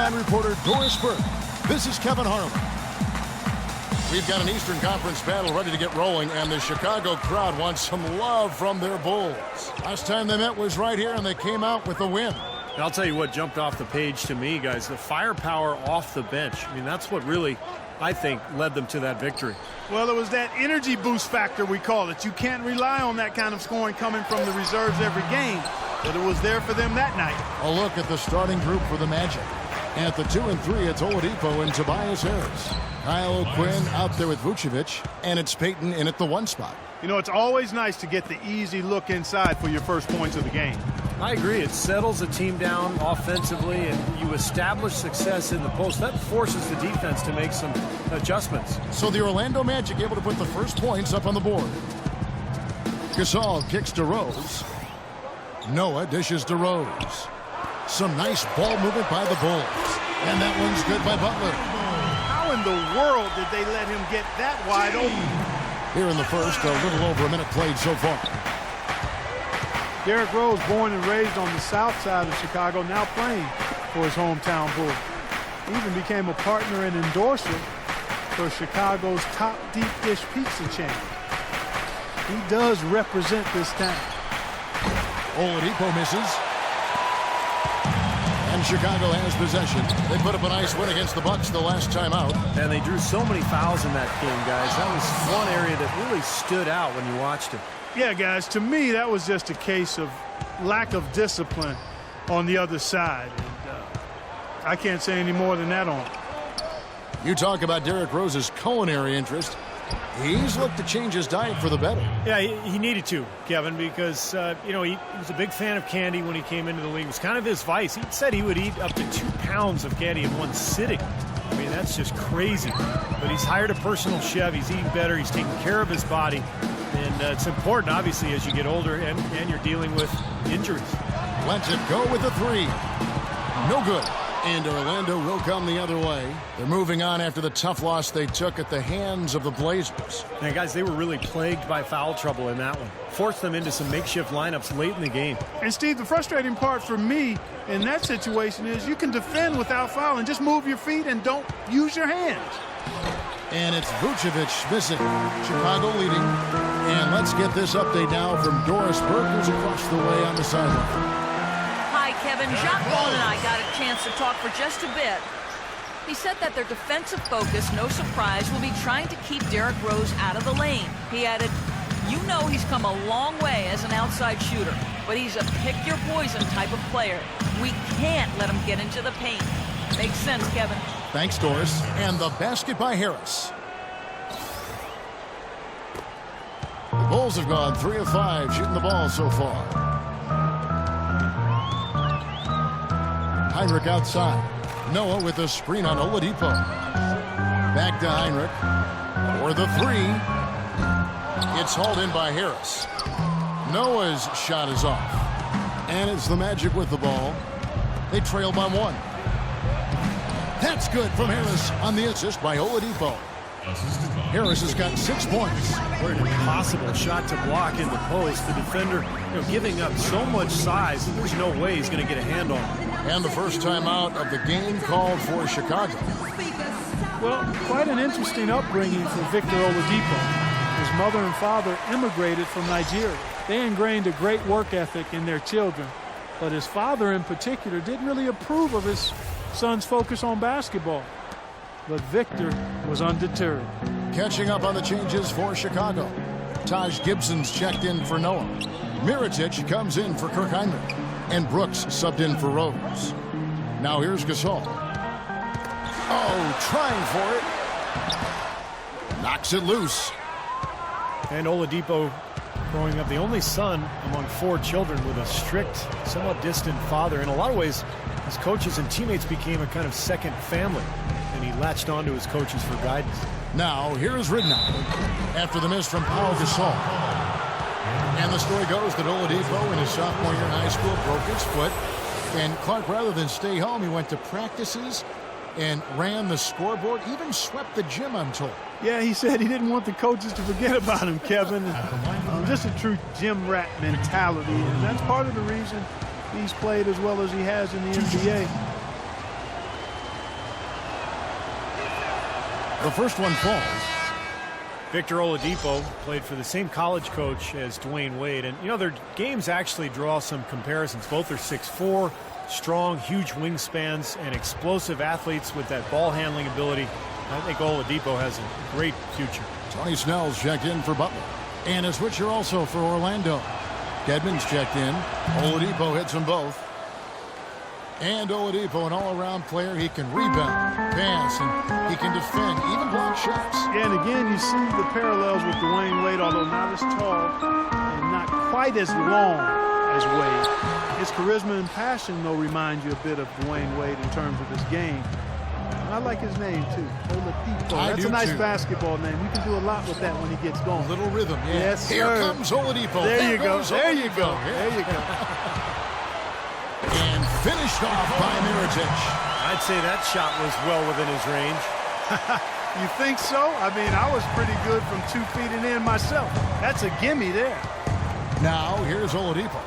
sideline reporter Doris Burke. This is Kevin Harlan. We've got an Eastern Conference battle ready to get rolling, and the Chicago crowd wants some love from their Bulls. Last time they met was right here, and they came out with a win. And I'll tell you what jumped off the page to me, guys, the firepower off the bench. I mean, that's what really, I think, led them to that victory. Well, it was that energy boost factor, we call it. You can't rely on that kind of scoring coming from the reserves every game, but it was there for them that night. A look at the starting group for the Magic. At the 2 and 3, it's Oladipo and Tobias Harris. Kyle O'Quinn out there with Vucevic, and it's Peyton in at the 1 spot. You know, it's always nice to get the easy look inside for your first points of the game. I agree. It settles a team down offensively, and you establish success in the post. That forces the defense to make some adjustments. So the Orlando Magic able to put the first points up on the board. Gasol kicks to Rose. Noah dishes to Rose. Some nice ball movement by the Bulls. And that one's good by Butler. How in the world did they let him get that wide open? Here in the first, a little over a minute played so far. Derrick Rose, born and raised on the south side of Chicago, now playing for his hometown Bulls. He even became a partner and endorser for Chicago's top deep dish pizza chain. He does represent this town. Oladipo misses. And Chicago has possession. They put up a nice win against the Bucks the last time out. And they drew so many fouls in that game, guys. That was one area that really stood out when you watched it. Yeah, guys, to me, that was just a case of lack of discipline on the other side. And I can't say any more than that on it. You talk about Derrick Rose's culinary interest. He's looked to change his diet for the better. Yeah, he needed to, Kevin, because, you know, he was a big fan of candy when he came into the league. It was kind of his vice. He said he would eat up to 2 pounds of candy in one sitting. I mean, that's just crazy. But he's hired a personal chef. He's eating better. He's taking care of his body. And it's important, obviously, as you get older and you're dealing with injuries. Lets it go with the 3. No good. And Orlando will come the other way. They're moving on after the tough loss they took at the hands of the Blazers. And guys, they were really plagued by foul trouble in that one. Forced them into some makeshift lineups late in the game. And Steve, the frustrating part for me in that situation is you can defend without fouling. Just move your feet and don't use your hands. And it's Vucevic missing. Chicago leading. And let's get this update now from Doris Burke, who's across the way on the sideline. Hi, Kevin. Jacques Vaughn and I got a chance to talk for just a bit. He said that their defensive focus, no surprise, will be trying to keep Derrick Rose out of the lane. He added, you know he's come a long way as an outside shooter, but he's a pick-your-poison type of player. We can't let him get into the paint. Makes sense, Kevin. Thanks, Doris. And the basket by Harris. The Bulls have gone 3 of 5 shooting the ball so far. Heinrich outside. Noah with a screen on Oladipo. Back to Heinrich. For the 3. It's hauled in by Harris. Noah's shot is off. And it's the Magic with the ball. They trail by 1. That's good from Harris on the assist by Oladipo. Harris has got 6 points. What an impossible shot to block in the post. The defender, you know, giving up so much size, there's no way he's going to get a hand on it. And the first time out of the game called for Chicago. Well, quite an interesting upbringing for Victor Oladipo. His mother and father immigrated from Nigeria. They ingrained a great work ethic in their children. But his father in particular didn't really approve of his son's focus on basketball. But Victor was undeterred. Catching up on the changes for Chicago. Taj Gibson's checked in for Noah. Mirotic comes in for Kirk Heinrich. And Brooks subbed in for Rose. Now here's Gasol. Oh, trying for it. Knocks it loose. And Oladipo growing up the only son among 4 children with a strict, somewhat distant father. In a lot of ways, his coaches and teammates became a kind of second family. And he latched onto his coaches for guidance. Now, here's Ridnow after the miss from Pau Gasol. And the story goes that Oladipo in his sophomore year in high school broke his foot. And Clark, rather than stay home, he went to practices and ran the scoreboard, even swept the gym, I'm told. Yeah, he said he didn't want the coaches to forget about him, Kevin. Just a true gym rat mentality. And that's part of the reason he's played as well as he has in the NBA. The first one falls. Victor Oladipo played for the same college coach as Dwayne Wade. And, you know, their games actually draw some comparisons. Both are 6'4", strong, huge wingspans, and explosive athletes with that ball handling ability. I think Oladipo has a great future. Tony Snell's checked in for Butler. And a switcher also for Orlando. Dedmon's checked in. Oladipo hits them both. And Oladipo, an all-around player. He can rebound, pass, and he can defend, even block shots. Yeah, and again, you see the parallels with Dwayne Wade, although not as tall and not quite as long as Wade. His charisma and passion, though, remind you a bit of Dwayne Wade in terms of his game. And I like his name, too, Oladipo. That's a nice basketball name. You can do a lot with that when he gets going. A little rhythm, yeah. Yes, Here sir. comes Oladipo. There you go. There you Oladipo. go. Yeah. There you go. And finished off by Mirotic. I'd say that shot was well within his range. You think so? I mean, I was pretty good from 2 feet and in myself. That's a gimme there. Now, here's Oladipo.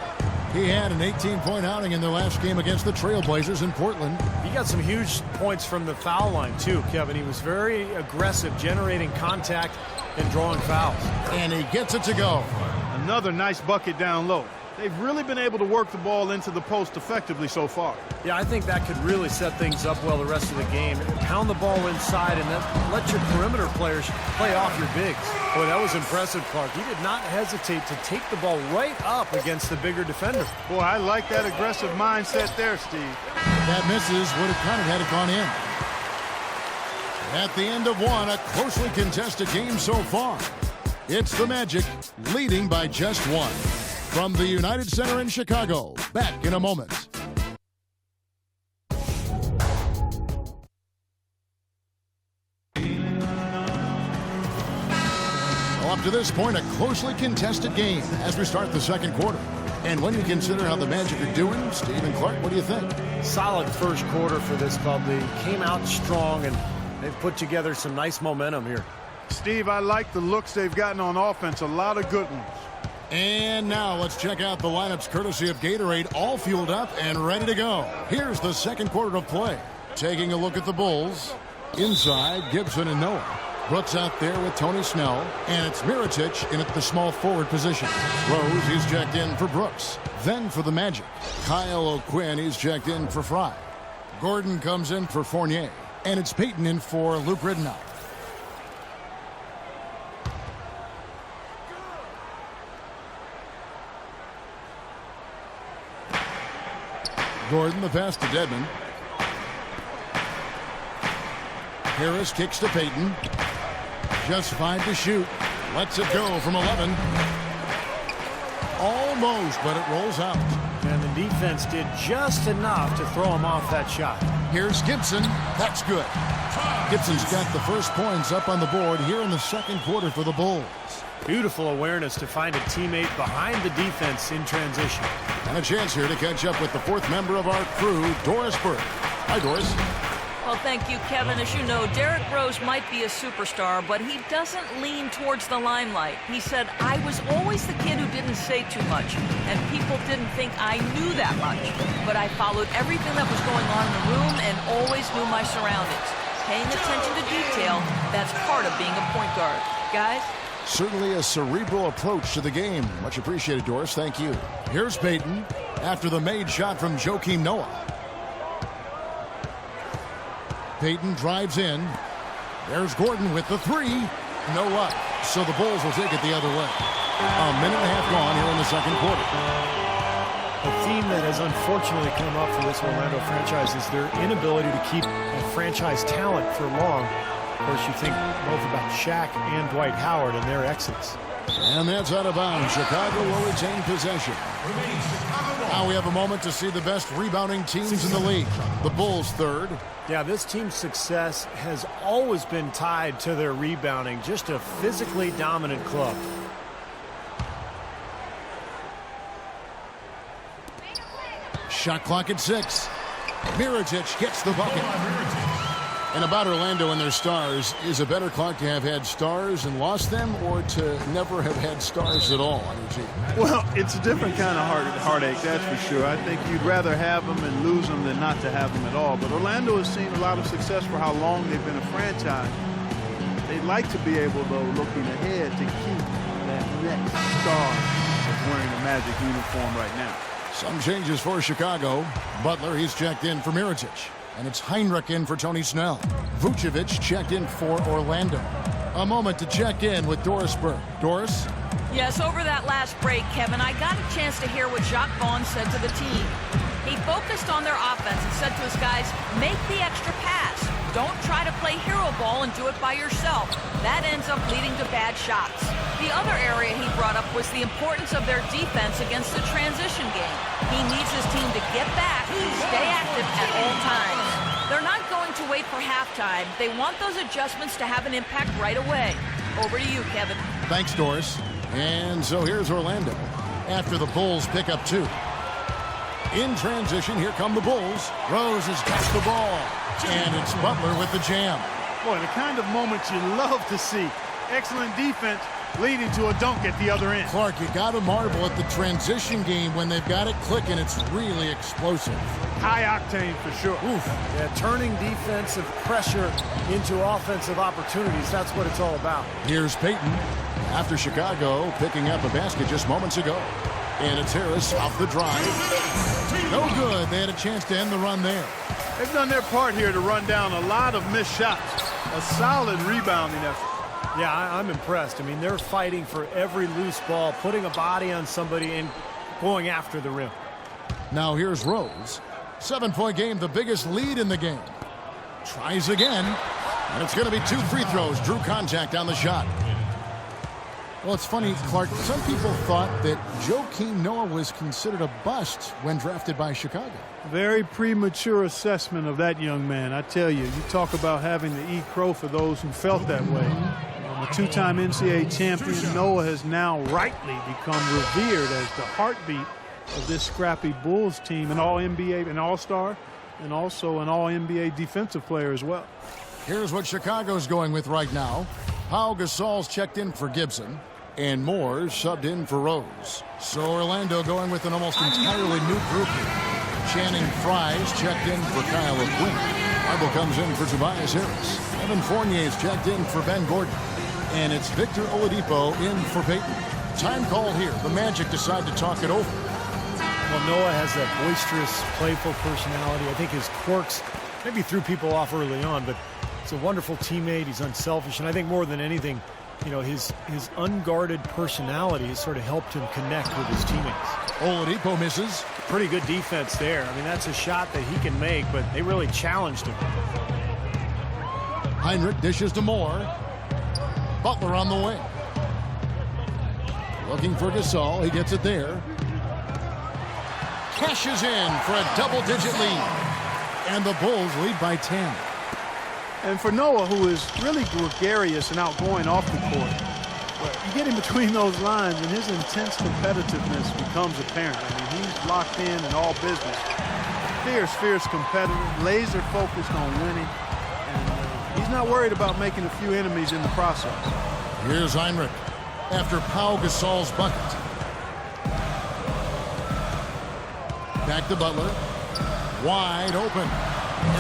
He had an 18-point outing in their last game against the Trailblazers in Portland. He got some huge points from the foul line, too, Kevin. He was very aggressive, generating contact and drawing fouls. And he gets it to go. Another nice bucket down low. They've really been able to work the ball into the post effectively so far. Yeah, I think that could really set things up well the rest of the game. Pound the ball inside and then let your perimeter players play off your bigs. Boy, that was impressive, Clark. He did not hesitate to take the ball right up against the bigger defender. Boy, I like that aggressive mindset there, Steve. That misses would have counted had it gone in. At the end of one, a closely contested game so far. It's the Magic leading by just one. From the United Center in Chicago, back in a moment. Well, up to this point, a closely contested game as we start the second quarter. And when you consider how the Magic are doing, Steve and Clark, what do you think? Solid first quarter for this club. They came out strong, and they've put together some nice momentum here. Steve, I like the looks they've gotten on offense. A lot of good ones. And now let's check out the lineups courtesy of Gatorade, all fueled up and ready to go. Here's the second quarter of play. Taking a look at the Bulls. Inside, Gibson and Noah. Brooks out there with Tony Snell. And it's Mirotic in at the small forward position. Rose, he's checked in for Brooks. Then for the Magic, Kyle O'Quinn, he's checked in for Fry. Gordon comes in for Fournier. And it's Payton in for Luke Ridenour. Gordon, the pass to Dedmon. Harris kicks to Payton. Just 5 to shoot. Lets it go from 11. Almost, but it rolls out. And the defense did just enough to throw him off that shot. Here's Gibson. That's good. Gibson's got the first points up on the board here in the second quarter for the Bulls. Beautiful awareness to find a teammate behind the defense in transition. And a chance here to catch up with the fourth member of our crew, Doris Burke. Hi, Doris. Well, thank you, Kevin. As you know, Derrick Rose might be a superstar, but he doesn't lean towards the limelight. He said, I was always the kid who didn't say too much, and people didn't think I knew that much. But I followed everything that was going on in the room and always knew my surroundings. Paying attention to detail, that's part of being a point guard. Guys? Certainly a cerebral approach to the game. Much appreciated, Doris. Thank you. Here's Payton after the made shot from Joakim Noah. Payton drives in. There's Gordon with the three. No luck. So the Bulls will take it the other way. A minute and a half gone here in the second quarter. A theme that has unfortunately come up for this Orlando franchise is their inability to keep a franchise talent for long. Of course, you think both about Shaq and Dwight Howard and their exits. And that's out of bounds. Chicago will retain possession. Now we have a moment to see the best rebounding teams in the league. The Bulls third. Yeah, this team's success has always been tied to their rebounding. Just a physically dominant club. Shot clock at 6. Mirotic gets the bucket. And about Orlando and their stars, is a better clock to have had stars and lost them, or to never have had stars at all on your team? Well, it's a different kind of heartache, that's for sure. I think you'd rather have them and lose them than not to have them at all. But Orlando has seen a lot of success for how long they've been a franchise. They'd like to be able, though, looking ahead, to keep that next star that's wearing the Magic uniform right now. Some changes for Chicago. Butler, he's checked in for Mirotic. And it's Heinrich in for Tony Snell. Vucevic checked in for Orlando. A moment to check in with Doris Burke. Doris? Yes, over that last break, Kevin, I got a chance to hear what Jacques Vaughn said to the team. He focused on their offense and said to his guys, make the extra pass. Don't try to play hero ball and do it by yourself. That ends up leading to bad shots. The other area he brought up was the importance of their defense against the transition game. He needs his team to get back and stay active at all times. They're not going to wait for halftime. They want those adjustments to have an impact right away. Over to you, Kevin. Thanks, Doris. And so here's Orlando after the Bulls pick up 2. In transition, here come the Bulls. Rose has got the ball. And it's Butler with the jam. Boy, the kind of moments you love to see. Excellent defense leading to a dunk at the other end. Clark, you got to marvel at the transition game when they've got it clicking. It's really explosive. High octane for sure. Oof. Yeah, turning defensive pressure into offensive opportunities. That's what it's all about. Here's Payton after Chicago picking up a basket just moments ago. And it's Harris off the drive. No good. They had a chance to end the run there. They've done their part here to run down a lot of missed shots. A solid rebounding effort. Yeah, I'm impressed. I mean, they're fighting for every loose ball, putting a body on somebody and going after the rim. Now here's Rose. 7-point game, the biggest lead in the game. Tries again. And it's going to be 2 free throws. Drew contact on the shot. Well, it's funny, Clark, some people thought that Joakim Noah was considered a bust when drafted by Chicago. Very premature assessment of that young man. I tell you, you talk about having to eat crow for those who felt that way. A 2-time NCAA champion, Noah has now rightly become revered as the heartbeat of this scrappy Bulls team, an All-NBA, an All-Star, and also an All-NBA defensive player as well. Here's what Chicago's going with right now. Pau Gasol's checked in for Gibson, and Moore subbed in for Rose. So Orlando going with an almost entirely new group here. Channing Frye's checked in for Kyle O'Quinn. Marble comes in for Tobias Harris. Evan Fournier's checked in for Ben Gordon. And it's Victor Oladipo in for Payton. Time call here. The Magic decide to talk it over. Well, Noah has that boisterous, playful personality. I think his quirks maybe threw people off early on, but he's a wonderful teammate. He's unselfish, and I think more than anything, you know, his unguarded personality has sort of helped him connect with his teammates. Oladipo misses. Pretty good defense there. I mean, that's a shot that he can make, but they really challenged him. Heinrich dishes to Moore. Butler on the wing. Looking for Gasol. He gets it there. Cashes in for a double-digit lead. And the Bulls lead by 10. And for Noah, who is really gregarious and outgoing off the court, you get in between those lines and his intense competitiveness becomes apparent. I mean, he's locked in all business. Fierce competitor, laser focused on winning. And he's not worried about making a few enemies in the process. Here's Heinrich after Pau Gasol's bucket. Back to Butler. Wide open.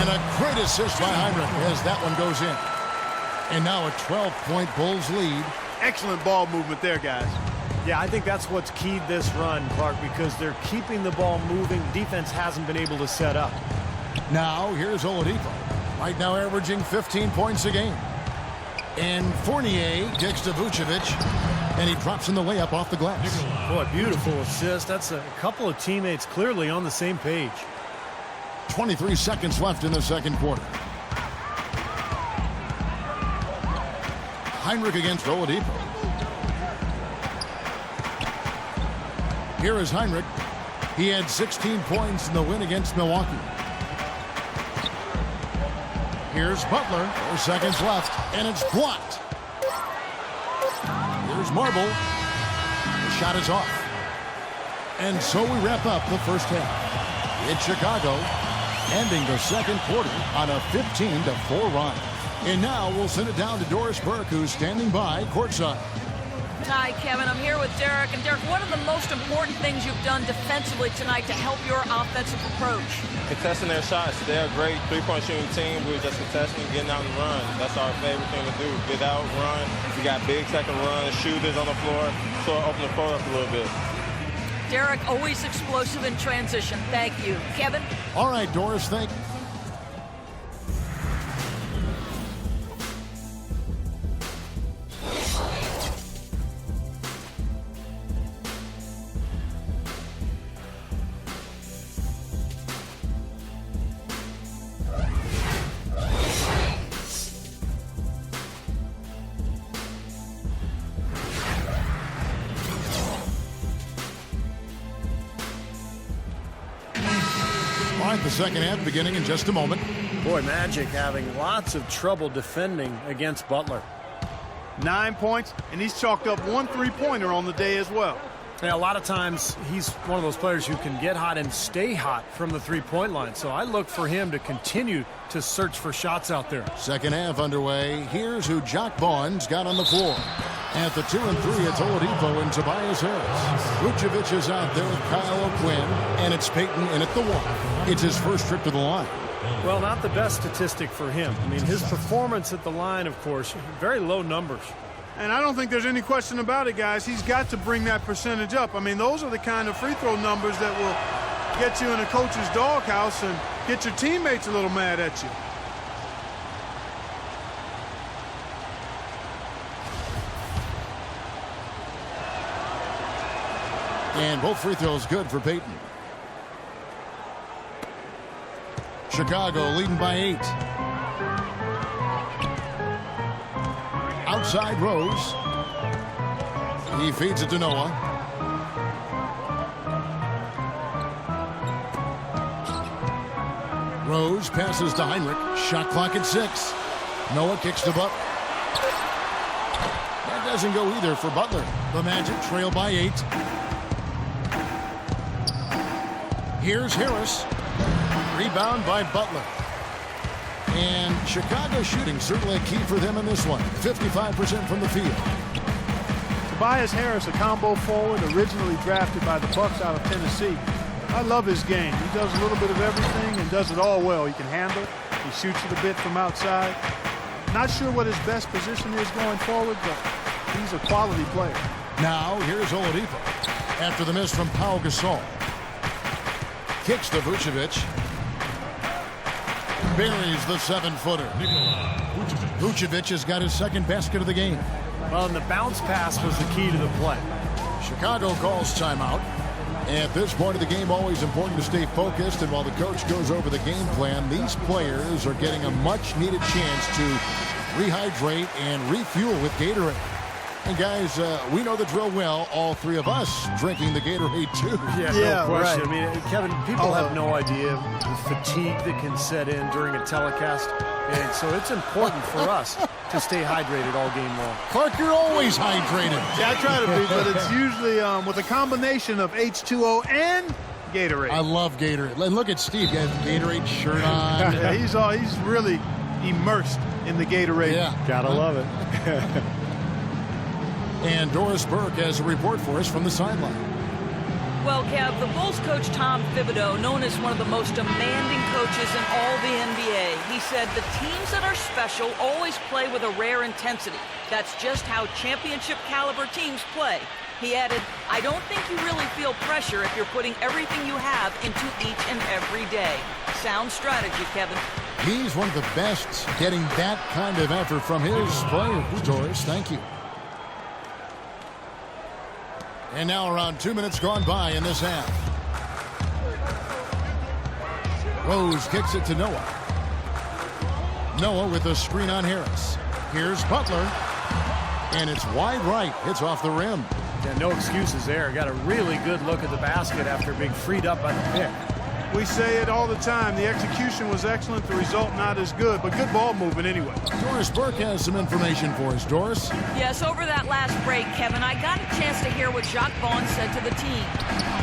And a great assist by Heinrich as that one goes in. And now a 12-point Bulls lead. Excellent ball movement there, guys. Yeah, I think that's what's keyed this run, Clark, because they're keeping the ball moving. Defense hasn't been able to set up. Now here's Oladipo. Right now averaging 15 points a game. And Fournier kicks to Vucevic. And he drops in the layup off the glass. Boy, beautiful assist. That's a couple of teammates clearly on the same page. 23 seconds left in the second quarter. Heinrich against Oladipo. Here is Heinrich. He had 16 points in the win against Milwaukee. Here's Butler. 4 seconds left, and it's blocked. Here's Marble. The shot is off. And so we wrap up the first half. It's Chicago, ending the second quarter on a 15-4 run. And now we'll send it down to Doris Burke, who's standing by courtside. Hi, Kevin. I'm here with Derek. And Derek, what are the most important things you've done defensively tonight to help your offensive approach? Contesting their shots. They're a great three-point shooting team. We were just contesting, getting out and run. That's our favorite thing to do. Get out, run. We got big second run, shooters on the floor, so open the floor up a little bit. Derek, always explosive in transition. Thank you. Kevin? All right, Doris, thank you. All right, the second half beginning in just a moment. Boy, Magic having lots of trouble defending against Butler. 9 points, and he's chalked up 1 3-pointer on the day as well. Yeah, a lot of times he's one of those players who can get hot and stay hot from the three-point line. So I look for him to continue to search for shots out there. Second half underway. Here's who Jock Vaughn's got on the floor. At the 2 and 3, it's Oladipo and Tobias Harris. Vucevic is out there with Kyle O'Quinn, and it's Peyton in at the 1. It's his first trip to the line. Well, not the best statistic for him. I mean, his performance at the line, of course, very low numbers. And I don't think there's any question about it, guys. He's got to bring that percentage up. I mean, those are the kind of free throw numbers that will get you in a coach's doghouse and get your teammates a little mad at you. And both free throws good for Peyton. Chicago leading by 8. Outside Rose. He feeds it to Noah. Rose passes to Heinrich. Shot clock at 6. Noah kicks the butt. That doesn't go either for Butler. The Magic trail by 8. Here's Harris. Rebound by Butler. And Chicago shooting certainly a key for them in this one. 55% from the field. Tobias Harris, a combo forward, originally drafted by the Bucks out of Tennessee. I love his game. He does a little bit of everything and does it all well. He can handle. He shoots it a bit from outside. Not sure what his best position is going forward, but he's a quality player. Now here's Oladipo. After the miss from Pau Gasol. Kicks to Vucevic. Buries the 7-footer. Vucevic has got his second basket of the game. Well, and the bounce pass was the key to the play. Chicago calls timeout. At this point of the game, always important to stay focused. And while the coach goes over the game plan, these players are getting a much-needed chance to rehydrate and refuel with Gatorade. And guys, we know the drill well. All three of us drinking the Gatorade too. Yeah, no question. Right. I mean, Kevin, people have no idea the fatigue that can set in during a telecast. And so it's important for us to stay hydrated all game long. Clark, you're always hydrated. Yeah, I try to be, but it's usually with a combination of H2O and Gatorade. I love Gatorade. And look at Steve. He has a Gatorade shirt on. Yeah, he's really immersed in the Gatorade. Yeah. Gotta love it. And Doris Burke has a report for us from the sideline. Well, Kev, the Bulls coach Tom Thibodeau, known as one of the most demanding coaches in all the NBA, he said the teams that are special always play with a rare intensity. That's just how championship caliber teams play. He added, I don't think you really feel pressure if you're putting everything you have into each and every day. Sound strategy, Kevin. He's one of the best getting that kind of effort from his players, Doris. Thank you. And now around 2 minutes gone by in this half. Rose kicks it to Noah. Noah with a screen on Harris. Here's Butler. And it's wide right. Hits off the rim. Yeah, no excuses there. Got a really good look at the basket after being freed up by the pick. We say it all the time. The execution was excellent. The result not as good, but good ball movement anyway. Doris Burke has some information for us. Doris? Yes, over that last break, Kevin, I got a chance to hear what Jacques Vaughn said to the team.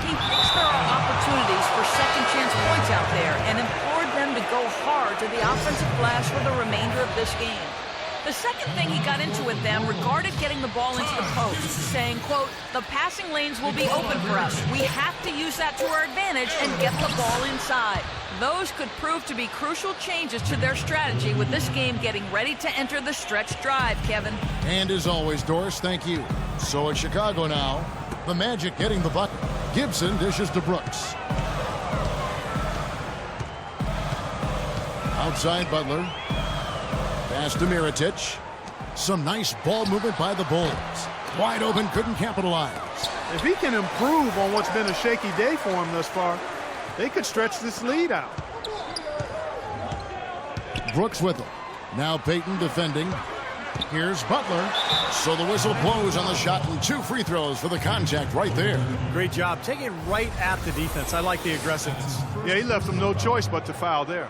He thinks there are opportunities for second-chance points out there and implored them to go hard to the offensive glass for the remainder of this game. The second thing he got into with them regarded getting the ball into the post, saying, quote, "The passing lanes will be open for us. We have to use that to our advantage and get the ball inside." Those could prove to be crucial changes to their strategy with this game getting ready to enter the stretch drive, Kevin. And as always, Doris, thank you. So it's Chicago now. The Magic getting the bucket. Gibson dishes to Brooks. Outside Butler. Pass to Mirotic. Some nice ball movement by the Bulls. Wide open, couldn't capitalize. If he can improve on what's been a shaky day for him thus far, they could stretch this lead out. Brooks with him. Now Payton defending. Here's Butler. So the whistle blows on the shot and 2 free throws for the contact right there. Great job. Taking it right at the defense. I like the aggressiveness. Yeah, he left them no choice but to foul there.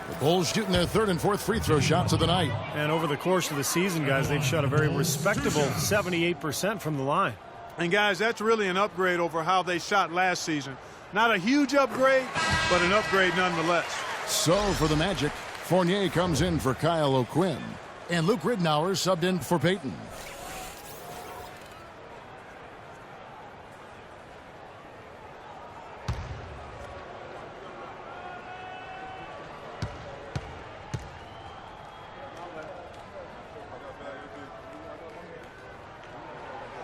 The Bulls shooting their 3rd and 4th free throw shots of the night. And over the course of the season, guys, they've shot a very respectable 78% from the line. And guys, that's really an upgrade over how they shot last season. Not a huge upgrade, but an upgrade nonetheless. So for the Magic, Fournier comes in for Kyle O'Quinn. And Luke Ridnour subbed in for Payton.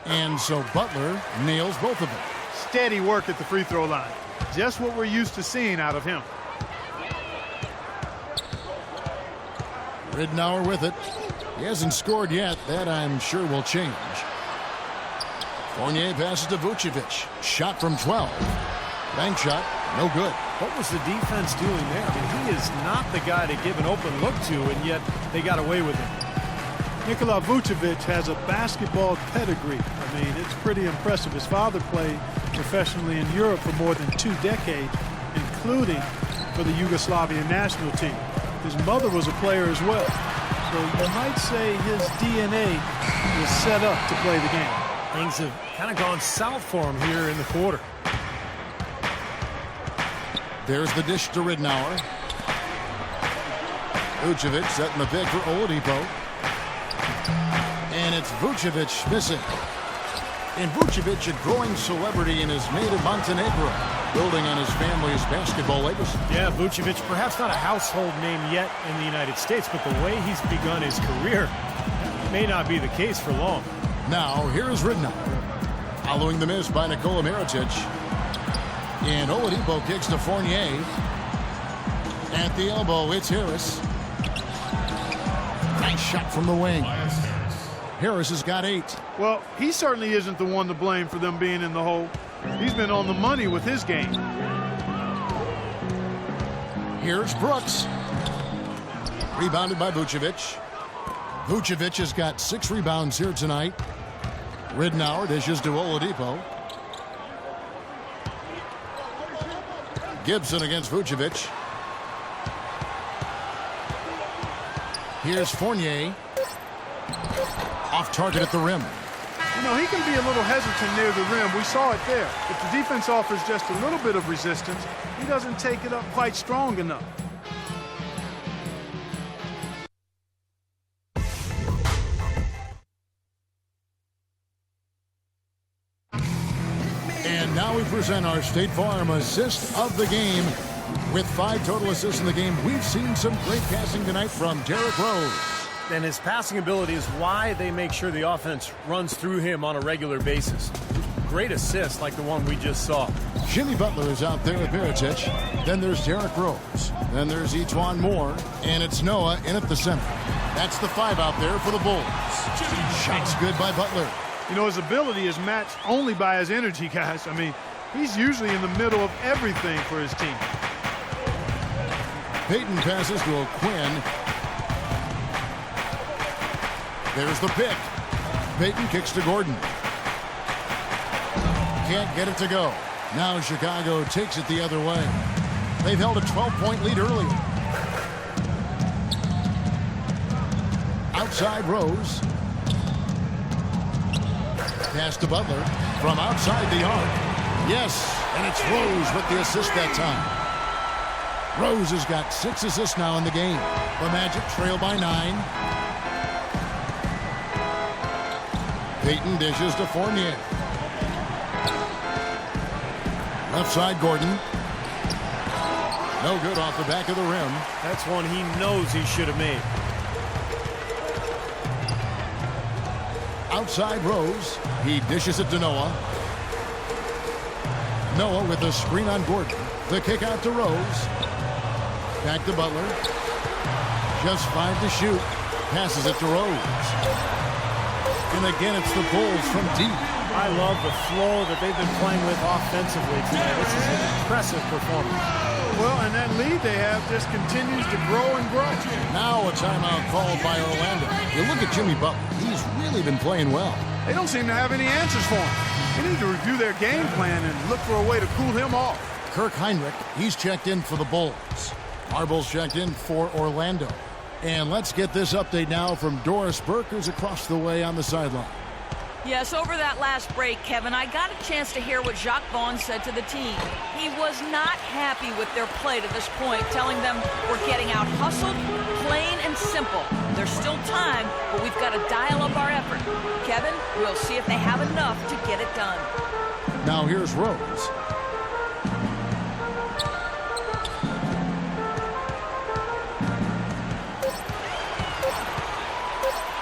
And so Butler nails both of them. Steady work at the free throw line. Just what we're used to seeing out of him. Ridnour with it. He hasn't scored yet. That I'm sure will change. Fournier passes to Vucevic. Shot from 12. Bank shot. No good. What was the defense doing there? I mean, he is not the guy to give an open look to, and yet they got away with it. Nikola Vucevic has a basketball pedigree. I mean, it's pretty impressive. His father played professionally in Europe for more than 2 decades, including for the Yugoslavian national team. His mother was a player as well. So you might say his DNA was set up to play the game. Things have kind of gone south for him here in the quarter. There's the dish to Ridnour. Vucevic setting the pick for Oladipo. And it's Vucevic missing. And Vucevic, a growing celebrity in his native Montenegro, building on his family's basketball legacy. Yeah, Vucevic, perhaps not a household name yet in the United States, but the way he's begun his career may not be the case for long. Now, here is Ridnour. Following the miss by Nikola Mirotic. And Oladipo kicks to Fournier. At the elbow, it's Harris. Nice shot from the wing. Harris has got 8. Well, he certainly isn't the one to blame for them being in the hole. He's been on the money with his game. Here's Brooks. Rebounded by Vucevic. Vucevic has got 6 rebounds here tonight. Ridnour dishes to Oladipo. Gibson against Vucevic. Here's Fournier. Off target at the rim. You know, he can be a little hesitant near the rim. We saw it there. If the defense offers just a little bit of resistance, he doesn't take it up quite strong enough. And now we present our State Farm assist of the game. With 5 total assists in the game, we've seen some great passing tonight from Derrick Rose. And his passing ability is why they make sure the offense runs through him on a regular basis. Great assist like the one we just saw. Jimmy Butler is out there with Mirotic. Then there's Derrick Rose. Then there's Etuan Moore. And it's Noah in at the center. That's the 5 out there for the Bulls. Shots good by Butler. You know, his ability is matched only by his energy, guys. I mean, he's usually in the middle of everything for his team. Payton passes to O'Quinn. There's the pick. Payton kicks to Gordon. Can't get it to go. Now Chicago takes it the other way. They've held a 12-point lead earlier. Outside Rose. Pass to Butler from outside the arc. Yes, and it's Rose with the assist that time. Rose has got 6 assists now in the game. The Magic trail by 9. Payton dishes to Fournier. Left side, Gordon. No good off the back of the rim. That's one he knows he should have made. Outside Rose. He dishes it to Noah. Noah with a screen on Gordon. The kick out to Rose. Back to Butler. Just 5 to shoot. Passes it to Rose. And again, it's the Bulls from deep. I love the flow that they've been playing with offensively tonight. This is an impressive performance. Well, and that lead they have just continues to grow and grow. Now a timeout called by Orlando. You look at Jimmy Butler. He's really been playing well. They don't seem to have any answers for him. They need to review their game plan and look for a way to cool him off. Kirk Heinrich, he's checked in for the Bulls. Marble's checked in for Orlando. And let's get this update now from Doris Burke, who's across the way on the sideline. Yes, over that last break, Kevin, I got a chance to hear what Jacques Vaughn said to the team. He was not happy with their play to this point, telling them we're getting out hustled, plain and simple. There's still time, but we've got to dial up our effort. Kevin, we'll see if they have enough to get it done. Now here's Rose.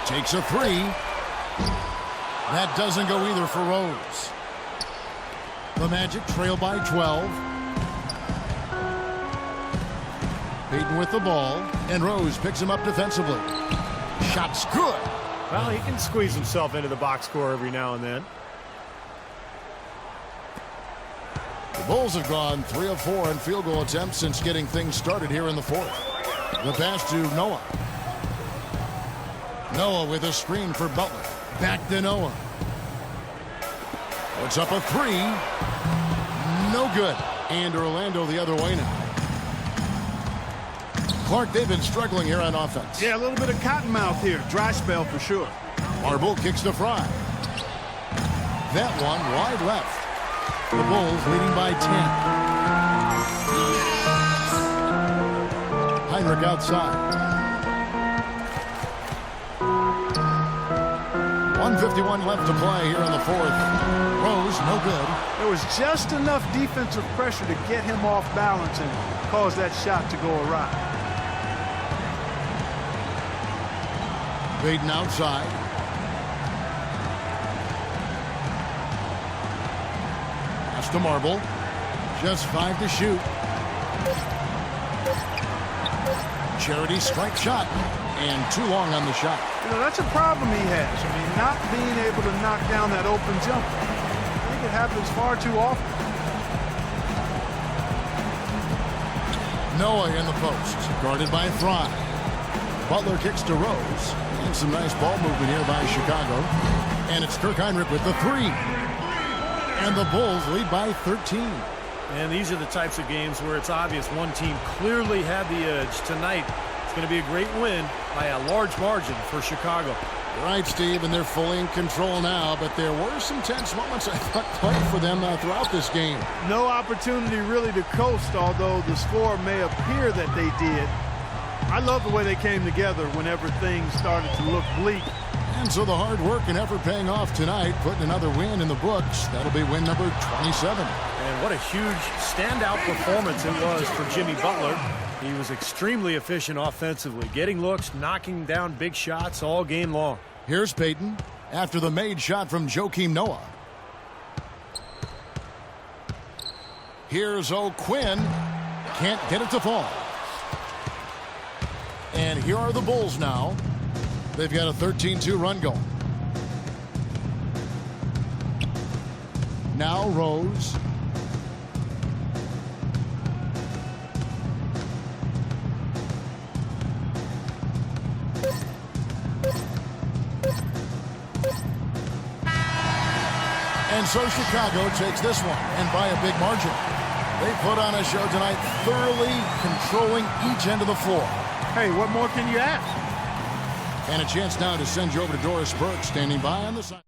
Takes a 3. That doesn't go either for Rose. The Magic trail by 12. Payton with the ball, and Rose picks him up defensively. Shot's good. Well, he can squeeze himself into the box score every now and then. The Bulls have gone 3 of 4 in field goal attempts since getting things started here in the 4th. The pass to Noah. Noah with a screen for Butler. Back to Noah. Puts up a 3. No good. And Orlando the other way now. Clark, they've been struggling here on offense. Yeah, a little bit of cottonmouth here. Dry spell for sure. Marble kicks to Fry. That one wide left. The Bulls leading by 10. Heinrich outside. 1:51 left to play here in the 4th. Rose, no good. There was just enough defensive pressure to get him off balance and cause that shot to go awry. Payton outside. Pass to Marble. Just 5 to shoot. Charity strike shot. And too long on the shot. You know, that's a problem he has. I mean, not being able to knock down that open jumper. I think it happens far too often. Noah in the post, guarded by Fry. Butler kicks to Rose. And some nice ball movement here by Chicago. And it's Kirk Heinrich with the 3. And the Bulls lead by 13. And these are the types of games where it's obvious one team clearly had the edge. Tonight, it's going to be a great win by a large margin for Chicago. You're right, Steve, and they're fully in control now, but there were some tense moments, I thought, playing for them throughout this game. No opportunity really to coast, although the score may appear that they did. I love the way they came together whenever things started to look bleak. And so the hard work and effort paying off tonight, putting another win in the books. That'll be win number 27. And what a huge standout performance it was for Jimmy Butler. He was extremely efficient offensively, getting looks, knocking down big shots all game long. Here's Payton after the made shot from Joakim Noah. Here's O'Quinn. Can't get it to fall. And here are the Bulls now. They've got a 13-2 run going. Now Rose. And so Chicago takes this one, and by a big margin. They put on a show tonight, thoroughly controlling each end of the floor. Hey, what more can you ask? And a chance now to send you over to Doris Burke, standing by on the side.